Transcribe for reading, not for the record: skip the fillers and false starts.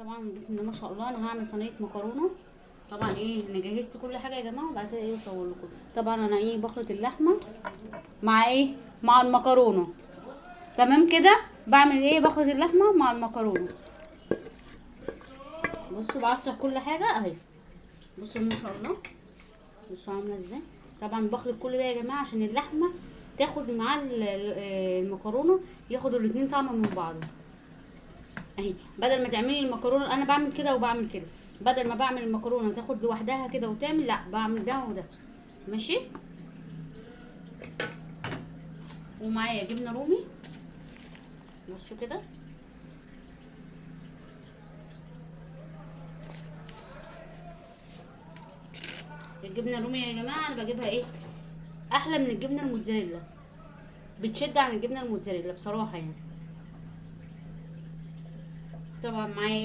طبعا بسم الله ما شاء الله انا هعمل صينيه مكرونه. طبعا انا جهزت كل حاجه يا جماعه، وبعد كده اصور لكم. طبعا انا بخلط اللحمه مع مع المكرونه. تمام كده. بعمل بخلط اللحمه مع المكرونه. بصوا بعصر كل حاجه اهي. بصوا ما شاء الله، بصوا عامله ازاي. طبعا بخلط كل ده يا جماعه عشان اللحمه تاخد مع المكرونه، ياخدوا الاتنين طعم من بعض اهي. بدل ما تعملي المكرونه، انا بعمل كده وبعمل كده، بدل ما بعمل المكرونه تاخد لوحدها كده وتعمل، لا بعمل ده وده. ماشي. ومعايا جبنه رومي. بصوا كده. الجبنه الرومي يا جماعه انا بجيبها احلى من الجبنه الموتزاريلا، بتشد عن الجبنه الموتزاريلا بصراحه يعني. طبعا معايا